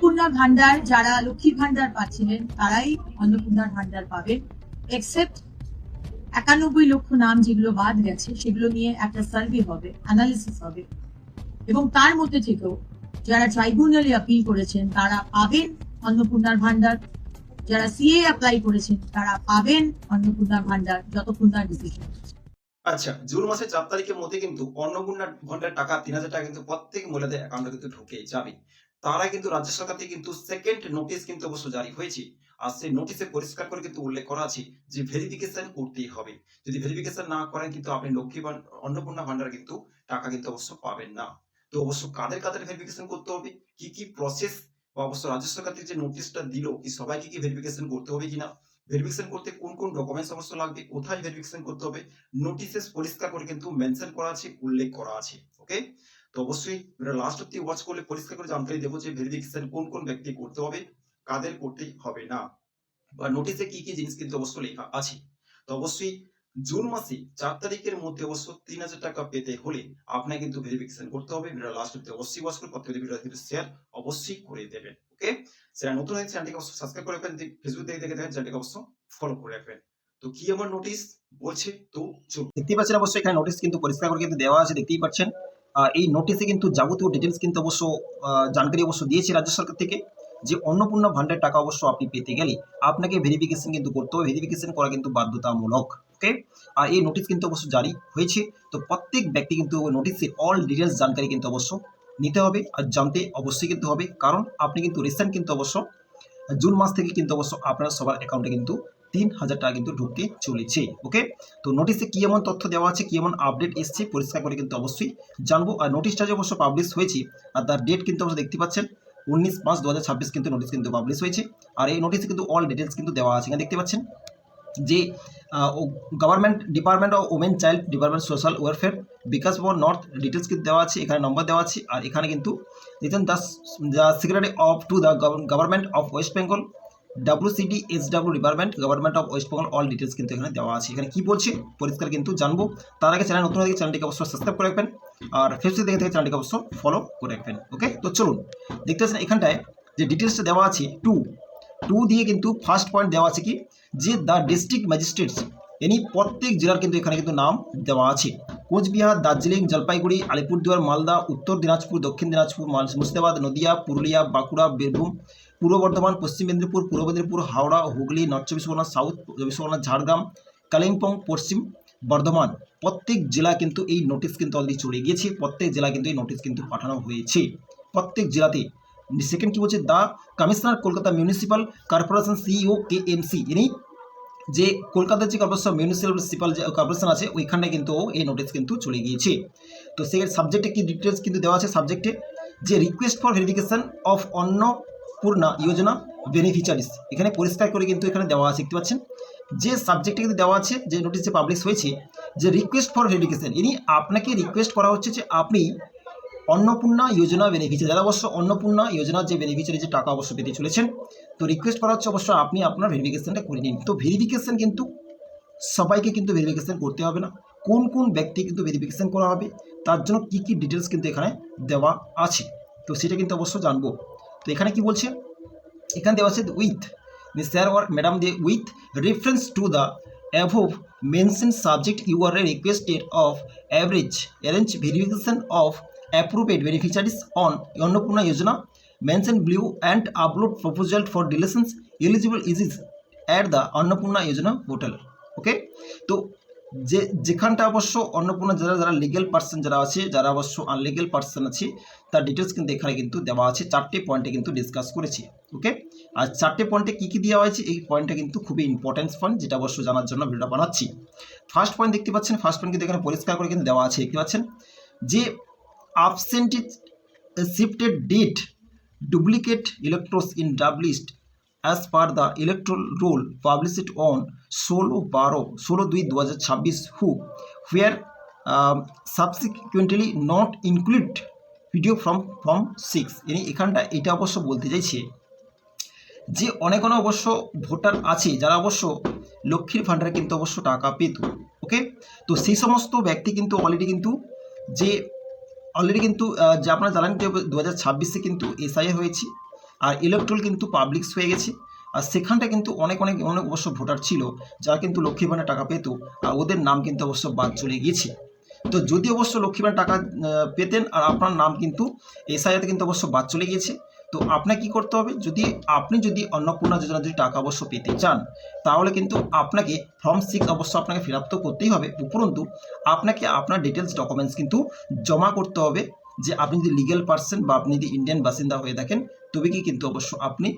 অন্নপূর্ণা ভান্ডার, যারা লক্ষ্মীর ভান্ডার পাচ্ছিলেন তারাই অন্নপূর্ণার ভান্ডার পাবেন, এক্সেপ্ট 91 লক্ষ নাম যেগুলো বাদ গেছে সেগুলো নিয়ে একটা সার্ভে হবে, অ্যানালিসিস হবে, এবং তার মধ্যে থেকেও যারা ট্রাইব্যুনালে আপিল করেছেন তারা পাবেন অন্নপূর্ণার ভান্ডার, যারা সিএ অ্যাপ্লাই করেছেন তারা পাবেন অন্নপূর্ণার ভান্ডার যতক্ষণ তার ডিসিশন। আচ্ছা, জুন মাসের 4 তারিখের মধ্যে কিন্তু অন্নপূর্ণা ভান্ডার টাকা 3000 টাকা কিন্তু প্রত্যেক মহিলাদের অ্যাকাউন্টে কিন্তু ঢুকে যাবে। তারা কিন্তু রাজ্য সরকার থেকে কিন্তু সেকেন্ড নোটিশ কিন্তু অবশ্য জারি হয়েছে। আর সেই নোটিশে পরিষ্কার করে কিন্তু উল্লেখ করা আছে যে ভেরিফিকেশন করতেই হবে। যদি ভেরিফিকেশন না করেন কিন্তু আপনি অন্নপূর্ণা ভান্ডার কিন্তু টাকা কিন্তু অবশ্য পাবেন না। তো অবশ্য কাদের কাদের ভেরিফিকেশন করতে হবে, কি কি প্রসেস, বা অবশ্য রাজ্য সরকার থেকে যে নোটিশটা দিল কি সবাইকে কি ভেরিফিকেশন করতে হবে কিনা, ভেরিফিকেশন করতে কোন কোন ডকুমেন্টস অবশ্য লাগবে, কোথায় ভেরিফিকেশন করতে হবে, নোটিশে পরিষ্কার করে কিন্তু মেনশন করা আছে, উল্লেখ করা আছে। ওকে, তো অবশ্যই ভিডিও লাস্ট অবধি ওয়াচ করলে পরিষ্কার করে জানকারি দেবো যে ভেরিফিকেশন কোন কোন ব্যক্তি করতে হবে, কাদের করতে হবে না, বা নোটিশে কি কি জিনিস কিন্তু অবশ্যই লেখা আছে। তো অবশ্যই জুন মাসে 4 তারিখের মধ্যে অবশ্য 3000 টাকা পেতে হলে আপনাকে কিন্তু ভেরিফিকেশন করতে হবে। ভিডিও লাস্ট অবধি অবশ্যই ওয়াচ করে প্রত্যেকটি ভিডিও কিন্তু শেয়ার অবশ্যই করে দেবেন। ওকে, সেটা নতুন হয়ে চ্যানেলটিকে অবশ্যই সাবস্ক্রাইব করে রাখবেন, ফেসবুক থেকে দেখে দেখেন চ্যানেলটিকে অবশ্যই ফলো করে রাখবেন। তো কি আমার নোটিশ বলছে, তো দেখতেই পাচ্ছেন অবশ্যই এখানে নোটিশ কিন্তু পরিষ্কার করে কিন্তু দেওয়া আছে, দেখতেই পাচ্ছেন। এই নোটিশে কিন্তু যাবতীয় ডিটেলস কিন্তু অবশ্য জানকারি অবশ্য দিয়েছে রাজ্য সরকার থেকে, যে অন্নপূর্ণা ভান্ডার টাকা অবশ্য আপনি পেতে গেলে আপনাকে ভেরিফিকেশন কিন্তু করতে হবে, ভেরিফিকেশন করা কিন্তু বাধ্যতামূলক। ওকে, আর এই নোটিশ কিন্তু অবশ্য জারি হয়েছে। তো প্রত্যেক ব্যক্তি কিন্তু নোটিশের অল ডিটেলস জানকারি কিন্তু অবশ্য নিতে হবে আর জানতে অবশ্যই কিন্তু হবে, কারণ আপনি কিন্তু রিসেন্ট কিন্তু অবশ্য জুন মাস থেকে কিন্তু অবশ্য আপনার সবার অ্যাকাউন্টে কিন্তু 3000 টাকা কিন্তু ঢুকতে চলেছে। ওকে, তো নোটিশে কি এমন তথ্য দেওয়া আছে, কি এমন আপডেট এসছে পরিষ্কার করে কিন্তু অবশ্যই জানবো। আর নোটিশটা যে অবশ্য পাবলিশ হয়েছে আর তার ডেট কিন্তু অবশ্য দেখতে পাচ্ছেন 19/5/2026 কিন্তু নোটিশ কিন্তু পাবলিশ হয়েছে। আর এই নোটিশে কিন্তু অল ডিটেলস কিন্তু দেওয়া আছে, এখানে দেখতে পাচ্ছেন যে government department of women child department social welfare Bikash Bhaban north details কিন্তু দেওয়া আছে, এখানে নম্বর দেওয়া আছে। আর এখানে কিন্তু দেখছেন the secretary of to the government of West Bengal WCDSW department government of West Bengal all details কিন্তু এখানে দেওয়া আছে। এখানে কি বলছে পরিষ্কার কিন্তু জানবো। তার আগে চ্যানেল নতুন হয়ে চ্যানেলটিকে অবশ্যই সাবস্ক্রাইব করে রাখবেন আর ফেসবুক থেকে চ্যানেলটিকে অবশ্যই ফলো করে রাখবেন। ওকে, তো চলুন দেখতে পাচ্ছেন এখানটায় যে ডিটেলসটা দেওয়া আছে টু দিয়ে কিন্তু ফার্স্ট পয়েন্ট দেওয়া আছে কি, যে দ্য ডিস্ট্রিক্ট ম্যাজিস্ট্রেটস এনি প্রত্যেক জেলার কিন্তু এখানে কিন্তু নাম দেওয়া আছে। কোচবিহার, দার্জিলিং, জলপাইগুড়ি, আলিপুরদুয়ার, মালদা, উত্তর দিনাজপুর, দক্ষিণ দিনাজপুর, মুর্শিদাবাদ, নদিয়া, পুরুলিয়া, বাঁকুড়া, বীরভূম, পূর্ব বর্ধমান, পশ্চিম মেদিনীপুর, পূর্ব মেদিনীপুর, হাওড়া, হুগলি, নর্থ চব্বিশ পরগনা, সাউথ চব্বিশ পরগনা, ঝাড়গ্রাম, কালিম্পং, পশ্চিম বর্ধমান, প্রত্যেক জেলা কিন্তু এই নোটিশ কিন্তু অলরেডি চলে গিয়েছে। প্রত্যেক জেলা কিন্তু এই নোটিশ কিন্তু পাঠানো হয়েছে প্রত্যেক জেলাতে। সেকেন্ড কি বলছে, the commissioner Kolkata municipal corporation CEO KMC, ইনি যে কলকাতার যে মিউনিসিপাল যে কর্পোরেশন আছে ওইখানে কিন্তু এই নোটিশ কিন্তু চলে গিয়েছে। তো সেই সাবজেক্টে কি ডিটেলস কিন্তু দেওয়া আছে, সাবজেক্টে যে request for verification of Annapurna Yojana beneficiaries, এখানে পরিষ্কার করে কিন্তু এখানে দেওয়া আছে, দেখতে পাচ্ছেন যে সাবজেক্টে কিন্তু দেওয়া আছে, যে নোটিশ যে পাবলিশ হয়েছে, যে রিকোয়েস্ট ফর ভেরিফিকেশন, ইনি আপনাকে রিকোয়েস্ট করা হচ্ছে যে আপনি অন্নপূর্ণা যোজনা বেনিফিশিয়ারি, যারা অবশ্য অন্নপূর্ণা যোজনার যে বেনিফিশিয়ারি যে টাকা অবশ্য পেতে চলেছেন, তো রিকোয়েস্ট করা হচ্ছে অবশ্য আপনি আপনার ভেরিফিকেশনটা করে নিন। তো ভেরিফিকেশন কিন্তু সবাইকে কিন্তু ভেরিফিকেশন করতে হবে না, কোন কোন ব্যক্তি কিন্তু ভেরিফিকেশন করা হবে তার জন্য কি কি ডিটেলস কিন্তু এখানে দেওয়া আছে, তো সেটা কিন্তু অবশ্য জানবো। তো এখানে কি বলছে, এখানে দেওয়া আছে উইথ স্যার ওর ম্যাডাম দিয়ে with reference to the above mentioned subject you are requested of average arrange verification of approved beneficiaries on Annapurna Yojana mention below and upload proposal for deletions eligible is at the Annapurna Yojana portal. ওকে, তো যেখানটা অবশ্য অন্নপূর্ণা যারা legal person যারা আছে, যারা অবশ্য আনলিগেল person আছে, তার ডিটেলস কিন্তু এখানে কিন্তু দেওয়া আছে। 4টে পয়েন্টে কিন্তু ডিসকাস করেছি। ওকে, আর 4টে পয়েন্টে কী কী দেওয়া হয়েছে, এই পয়েন্টটা কিন্তু খুবই ইম্পর্টেন্ট পয়েন্ট, যেটা অবশ্য জানার জন্য ভিডিওটা বানাচ্ছি। ফার্স্ট পয়েন্ট দেখতে পাচ্ছেন, ফার্স্ট পয়েন্ট কিন্তু এখানে পরিষ্কার করে কিন্তু দেওয়া আছে, দেখতে পাচ্ছেন যে absentee shifted date duplicate electors in dub list as per the electoral roll published on 16/12/2026 who were subsequently not included video from form 6। এখানটা এটা অবশ্য বলতে চাইছে যে অনেক অবশ্য ভোটার আছে যারা অবশ্য লক্ষ্মীর ভাণ্ডারে কিন্তু অবশ্য টাকা পেত। ওকে, তো সেই সমস্ত ব্যক্তি কিন্তু অলরেডি কিন্তু যে আপনারা জানেন যে 2026-এ কিন্তু SIR হয়েছে, আর ইলেকট্রাল কিন্তু পাবলিক্স হয়ে গেছে। আর সেখানটা কিন্তু অনেক অবশ্য ভোটার ছিল যারা কিন্তু লক্ষ্মী ভাণ্ডার টাকা পেত, আর ওদের নাম কিন্তু অবশ্য বাদ চলে গিয়েছে। তো যদি অবশ্য লক্ষ্মী ভাণ্ডার টাকা পেতেন আর আপনার নাম কিন্তু এসআইআরতে কিন্তু অবশ্য বাদ চলে গিয়েছে, তো আপনাকে কী করতে হবে, যদি অন্নপূর্ণা যোজনা যদি টাকা অবশ্য পেতে চান, তাহলে কিন্তু আপনাকে ফর্ম 6 অবশ্য আপনাকে ফিল আপ তো করতেই হবে, উপরন্তু আপনাকে আপনার ডিটেলস ডকুমেন্টস কিন্তু জমা করতে হবে। যে আপনি যদি লিগ্যাল পার্সন বা আপনি যদি ইন্ডিয়ান বাসিন্দা হয়ে থাকেন, তবে কি কিন্তু অবশ্য আপনি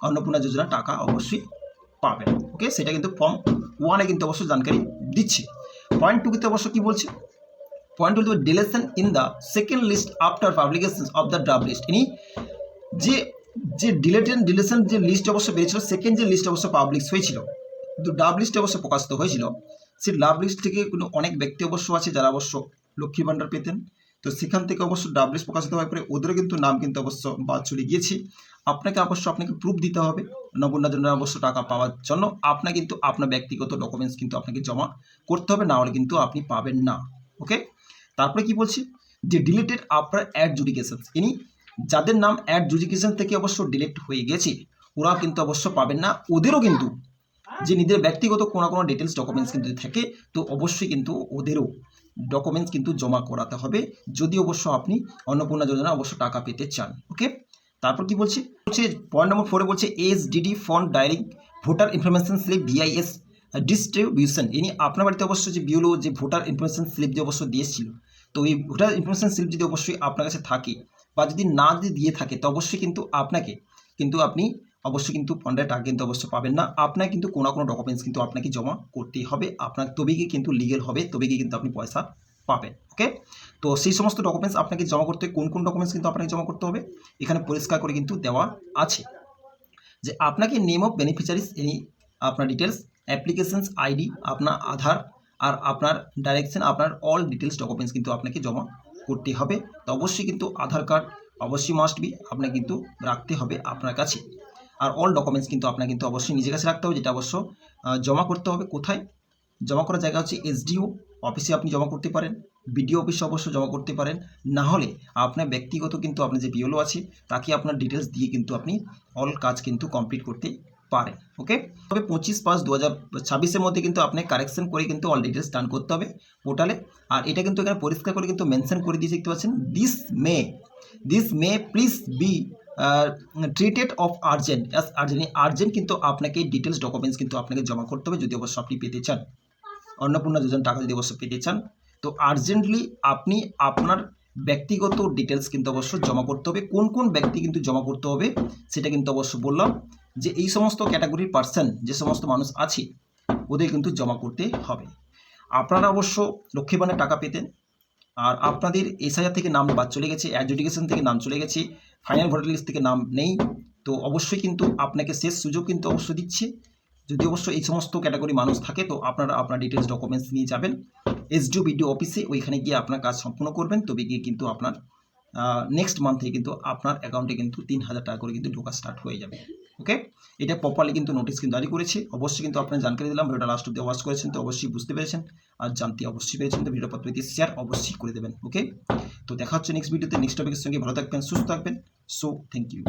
অন্নপূর্ণা যোজনা টাকা অবশ্যই পাবেন। ওকে, সেটা কিন্তু ফর্ম 1-এ কিন্তু অবশ্য জানকারি দিচ্ছে। পয়েন্ট 2 তে অবশ্য কি বলছে, point 2 deletion in the second list after publication of the draft list. ইনি যে ডিলেশন যে লিস্ট অবশ্য বেরিয়েছিল, সেকেন্ড যে লিস্ট অবশ্য পাবলিশ হয়েছিল, কিন্তু ড্রাফট লিস্টে অবশ্য প্রকাশিত হয়েছিল, সেই ড্রাফট লিস্ট থেকে কোনো অনেক ব্যক্তি অবশ্য আছে যারা অবশ্য লক্ষ্মী ভাণ্ডার পেতেন। তো সেখান থেকে অবশ্য ড্রাফট লিস্ট প্রকাশিত হওয়ার পরে ওদেরও কিন্তু নাম কিন্তু অবশ্য বাদ চলে গিয়েছে। আপনাকে প্রুফ দিতে হবে অন্নপূর্ণা যোজনা অবশ্য টাকা পাওয়ার জন্য। আপনাকে কিন্তু আপনার ব্যক্তিগত ডকুমেন্টস কিন্তু আপনাকে জমা করতে হবে, না হলে কিন্তু আপনি পাবেন না। ওকে, তারপরে কি বলছি, যে ডিলিটেড আফটার অ্যাডজুডিকেশন, ইনি যাদের নাম অ্যাডজুডিকেশন থেকে অবশ্য ডিলিট হয়ে গেছে ওরা কিন্তু অবশ্য পাবেন না। ওদেরও কিন্তু যে নিজের ব্যক্তিগত কোনো ডিটেলস ডকুমেন্টস কিন্তু থাকে, তো অবশ্যই কিন্তু ওদেরও ডকুমেন্টস কিন্তু জমা করাতে হবে, যদি অবশ্য আপনি অন্নপূর্ণা যোজনা অবশ্য টাকা পেতে চান। ওকে, তারপর কি বলছে, পয়েন্ট নম্বর 4-এ বলছে এসডিডি ফন্ড direct voter information slip VIS distribution. ইনি আপনার বাড়িতে অবশ্য যে বিওলো যে ভোটার ইনফরমেশন স্লিপ যে অবশ্য দিয়েছিল, তো এই ভোটার ইনফরমেশন স্লিপ যদি অবশ্যই আপনার কাছে থাকে বা যদি দিয়ে থাকে, তো অবশ্যই কিন্তু আপনি অবশ্যই কিন্তু ফন্ডের টাকা কিন্তু অবশ্যই পাবেন না। আপনার কিন্তু কোনো ডকুমেন্টস কিন্তু আপনাকে জমা করতেই হবে, আপনার তবেই কিন্তু লিগেল হবে, তবেই কিন্তু আপনি পয়সা পাবেন। ওকে, তো সেই সমস্ত ডকুমেন্টস আপনাকে জমা করতে, কোন ডকুমেন্টস কিন্তু আপনাকে জমা করতে হবে এখানে পরিষ্কার করে কিন্তু দেওয়া আছে, যে আপনাকে নেম অফ বেনিফিশিয়ারিজ, এনি আপনার ডিটেলস, অ্যাপ্লিকেশনস আইডি, আপনার আধার, আর আপনার ডাইরেকশন, আপনার অল ডিটেলস ডকুমেন্টস কিন্তু আপনাকে জমা করতে হবে। তো অবশ্যই কিন্তু আধার কার্ড অবশ্যই মাস্ট বি আপনাকে কিন্তু রাখতে হবে আপনার কাছে, আর অল ডকুমেন্টস কিন্তু আপনাকে কিন্তু অবশ্যই নিজের কাছে রাখতে হবে, যেটা অবশ্য জমা করতে হবে। কোথায় জমা করার জায়গা হচ্ছে এসডিও অফিসে আপনি জমা করতে পারেন, বিডিও অফিসে অবশ্য জমা করতে পারেন, না হলে আপনার ব্যক্তিগত কিন্তু আপনার যে বিওলো আছে তাকে আপনার ডিটেলস দিয়ে কিন্তু আপনি অল কাজ কিন্তু কমপ্লিট করতে পারেন। ওকে, তবে 25/5/2026-এর মধ্যে কিন্তু আপনি কারেকশন করে কিন্তু অল ডিটেলস ডান করতে হবে পোর্টালে। আর এটা কিন্তু এখানে পরিষ্কার করে কিন্তু মেনশন করে দিয়েছে, দেখতে পাচ্ছেন, this may please be treated of urgent urgent কিন্তু আপনাকে ডিটেলস ডকুমেন্টস কিন্তু আপনাকে জমা করতে হবে যদি অবশ্য আপনি পেতে চান অন্নপূর্ণা যোজনা টাকা, যদি অবশ্য পেতে চান, তো আর্জেন্টলি আপনি আপনার ব্যক্তিগত ডিটেলস কিন্তু অবশ্য জমা করতে হবে। কোন ব্যক্তি কিন্তু জমা করতে হবে সেটা কিন্তু অবশ্য বললাম, যে এই সমস্ত ক্যাটাগরির পার্সন যে সমস্ত মানুষ আছে ওদের কিন্তু জমা করতে হবে। আপনারা অবশ্য লক্ষ্মী ভাণ্ডার টাকা পেতেন, আর আপনাদের এসআইআর থেকে নাম বাদ চলে গেছে, অ্যাডজুডিকেশন থেকে নাম চলে গেছে, ফাইনাল ভোটার লিস্ট থেকে নাম নেই, তো অবশ্যই কিন্তু আপনাকে শেষ সুযোগ কিন্তু অবশ্য দিচ্ছে। যদি অবশ্য এই সমস্ত ক্যাটাগরি মানুষ থাকে, তো আপনারা আপনার ডিটেলস ডকুমেন্টস নিয়ে যাবেন এসডিও বিডিও অফিসে, ওইখানে গিয়ে আপনার কাজ সম্পূর্ণ করবেন, তবে গিয়ে কিন্তু আপনার নেক্সট মান্থে কিন্তু আপনার অ্যাকাউন্টে কিন্তু 3,000 টাকা করে কিন্তু ঢোকা স্টার্ট হয়ে যাবে। ওকে, এটা প্রপারলি কিন্তু নোটিশ কিন্তু জারি করেছে। অবশ্যই কিন্তু আপনার জানকারি দিলাম, ভিডিওটা লাস্ট অব্দি ওয়াচ করেছেন তো অবশ্যই বুঝতে পেরেছেন, আর জানতে অবশ্যই পেরেছেন, তো ভিডিও পত্র শেয়ার অবশ্যই করে দেবেন। ওকে, তো দেখা হচ্ছে নেক্সট ভিডিওতে নেক্সট টপিকের সঙ্গে। ভালো থাকবেন, সুস্থ থাকবেন। So thank you.